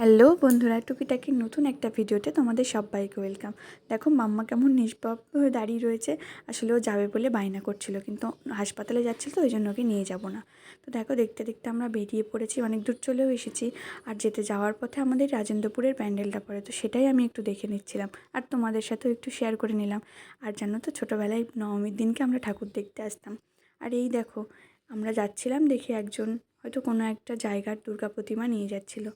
Hello বন্ধুরা, টুকিটাকি নতুন একটা ভিডিওতে তোমাদের সবাইকে ওয়েলকাম। দেখো মাম্মা কেমন নিষ্পাপ হয়ে দাঁড়িয়ে রয়েছে। আসলে ও যাবে বলে বায়না করছিল, কিন্তু হাসপাতালে যাচ্ছিল তো ওই জন্য ওকে নিয়ে যাব না। তো দেখো দেখতে দেখতে আমরা বেরিয়ে পড়েছি, অনেক দূর চলেও এসেছি। আর যেতে যাওয়ার পথে আমাদের রাজেন্দ্রপুরের প্যান্ডেলটা পড়ে, তো সেটাই আমি একটু দেখে নিচ্ছিলাম আর তোমাদের সাথেও একটু শেয়ার করে নিলাম। আর জানো তো, ছোটোবেলায় নবমীর দিনকে আমরা ঠাকুর দেখতে আসতাম। আর এই দেখো আমরা যাচ্ছিলাম, দেখে একজন হয়তো কোনো একটা জায়গার দুর্গা প্রতিমা নিয়ে যাচ্ছিল।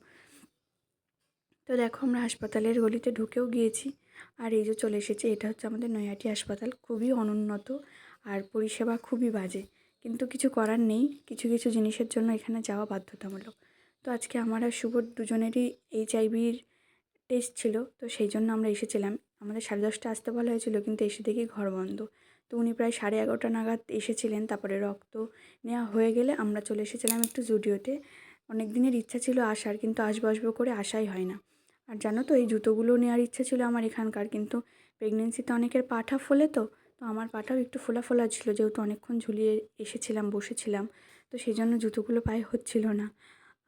তো দেখো আমরা হাসপাতালের গলিতে ঢুকেও গিয়েছি। আর এই যে চলে এসেছে, এটা হচ্ছে আমাদের নৈহাটি হাসপাতাল। খুবই অনুন্নত আর পরিষেবা খুবই বাজে, কিন্তু কিছু করার নেই, কিছু কিছু জিনিসের জন্য এখানে যাওয়া বাধ্যতামূলক। তো আজকে আমার আর শুভর দুজনেরই এইচআইভির টেস্ট ছিল, তো সেই জন্য আমরা এসেছিলাম। আমাদের 10:30 আসতে বলা হয়েছিল, কিন্তু এসে দেখি ঘর বন্ধ। তো উনি প্রায় 11:30 নাগাদ এসেছিলেন। তারপরে রক্ত নেওয়া হয়ে গেলে আমরা চলে এসেছিলাম একটু জুডিওতে। অনেক দিনের ইচ্ছা ছিল আসার, কিন্তু আসবো আসবো করে আসাই হয় না। আর জানো তো, এই জুতোগুলো নেওয়ার ইচ্ছা ছিল আমার এখানকার, কিন্তু প্রেগনেন্সিতে অনেকের পাটা ফোলে, তো তো আমার পাটাও একটু ফোলা ফোলা ছিল, যেহেতু অনেকক্ষণ ঝুলিয়ে এসেছিলাম, বসেছিলাম। তো সেই জন্য জুতোগুলো পায়ে হচ্ছিল না।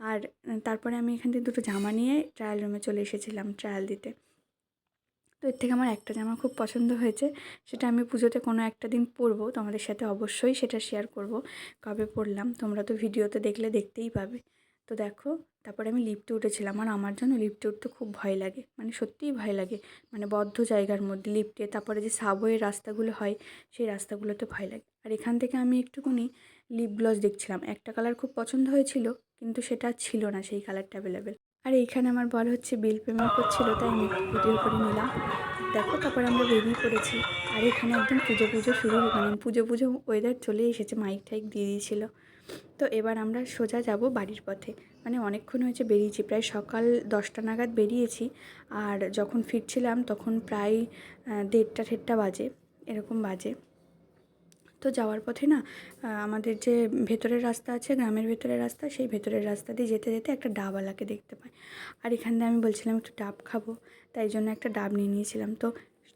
আর তারপরে আমি এখান থেকে দুটো জামা নিয়ে ট্রায়াল রুমে চলে এসেছিলাম ট্রায়াল দিতে। তো এর থেকে আমার একটা জামা খুব পছন্দ হয়েছে, সেটা আমি পুজোতে কোনো একটা দিন পরবো, তোমাদের সাথে অবশ্যই সেটা শেয়ার করব কবে পরলাম। তোমরা তো ভিডিওতে দেখলে দেখতেই পাবে। তো দেখো, তারপরে আমি লিফটে উঠেছিলাম। আর আমার জন্য লিফটে উঠতে খুব ভয় লাগে, মানে সত্যিই ভয় লাগে। মানে বদ্ধ জায়গার মধ্যে লিফটে, তারপরে যে সাবওয়ের রাস্তাগুলো হয় সেই রাস্তাগুলোতে ভয় লাগে। আর এখান থেকে আমি একটুখানি লিপ গ্লস দেখছিলাম, একটা কালার খুব পছন্দ হয়েছিল, কিন্তু সেটা ছিল না সেই কালারটা অ্যাভেলেবেল। আর এইখানে আমার বর হচ্ছে বিল পেমেন্ট করছিল, তাই আমি একটু ভিডিও করে নিলাম। দেখো তারপরে আমরা বেরিয়ে পড়েছি। আর এখানে একদম পুজো পুজো শুরু, মানে পুজো পুজো ওয়েদার চলে এসেছে, মাইক টাইক দিয়ে দিয়েছিল। তো এবার আমরা সোজা যাব বাড়ির পথে। মানে অনেকক্ষণ হয়েছে বেরিয়েছি, প্রায় সকাল 10টা নাগাদ বেরিয়েছি। আর যখন ফিরছিলাম তখন প্রায় 1:30 বাজে, এরকম বাজে। তো যাওয়ার পথে না, আমাদের যে ভেতরের রাস্তা আছে, গ্রামের ভেতরের রাস্তা, সেই ভেতরের রাস্তা দিয়ে যেতে যেতে একটা ডাবওয়ালাকে দেখতে পাই। আর এখান দিয়ে আমি বলছিলাম একটু ডাব খাবো, তাই জন্য একটা ডাব নিয়ে নিয়েছিলাম। তো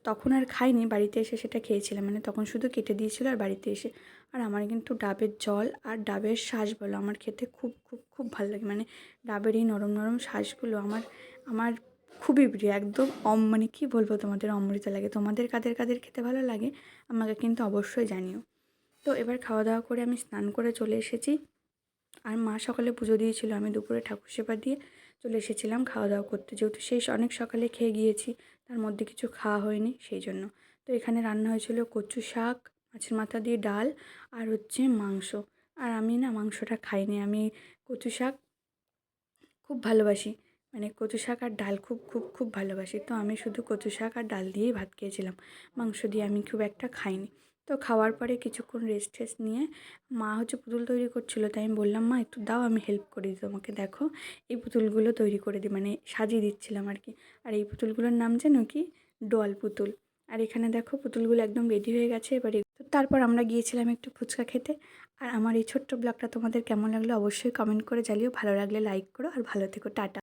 তখন আর খাইনি, বাড়িতে এসে সেটা খেয়েছিলাম, মানে তখন শুধু কেটে দিয়েছিল আর বাড়িতে এসে। আর আমার কিন্তু ডাবের জল আর ডাবের শাঁস বলো, আমার খেতে খুব খুব খুব ভালো লাগে। মানে ডাবের এই নরম নরম শাঁসগুলো আমার আমার খুবই প্রিয়, একদম মানে কী বলবো তোমাদের, অমৃত লাগে। তোমাদের কাদের কাদের খেতে ভালো লাগে আমাকে কিন্তু অবশ্যই জানিও। তো এবার খাওয়া দাওয়া করে আমি স্নান করে চলে এসেছি। আর মা সকালে পুজো দিয়েছিল, আমি দুপুরে ঠাকুর সেবা দিয়ে চলে এসেছিলাম খাওয়া দাওয়া করতে, যেহেতু সেই অনেক সকালে খেয়ে গিয়েছি, তার মধ্যে কিছু খাওয়া হয়নি সেই জন্য। তো এখানে রান্না হয়েছিল কচু শাক, মাছের মাথা দিয়ে ডাল, আর হচ্ছে মাংস। আর আমি না মাংসটা খাইনি, আমি কচু শাক খুব ভালোবাসি, মানে কচু শাক আর ডাল খুব খুব খুব ভালোবাসি। তো আমি শুধু কচু শাক আর ডাল দিয়েই ভাত খেয়েছিলাম, মাংস দিয়ে আমি খুব একটা খাইনি। তো খাওয়ার পরে কিছুক্ষণ রেস্ট টেস্ট নিয়ে মা হচ্ছে পুতুল তৈরি করছিল, তাই আমি বললাম মা একটু দাও, আমি হেল্প করে দিই তোমাকে। দেখো এই পুতুলগুলো তৈরি করে দিই, মানে সাজিয়ে দিচ্ছিলাম আর কি। আর এই পুতুলগুলোর নাম যেন কি, ডল পুতুল। আর এখানে দেখো পুতুলগুলো একদম রেডি হয়ে গেছে। এবারে তো তারপর আমরা গিয়েছিলাম একটু ফুচকা খেতে। আর আমার এই ছোট্ট ব্লগটা তোমাদের কেমন লাগলো অবশ্যই কমেন্ট করে জানিও, ভালো লাগলে লাইক করো, আর ভালো থেকো, টাটা।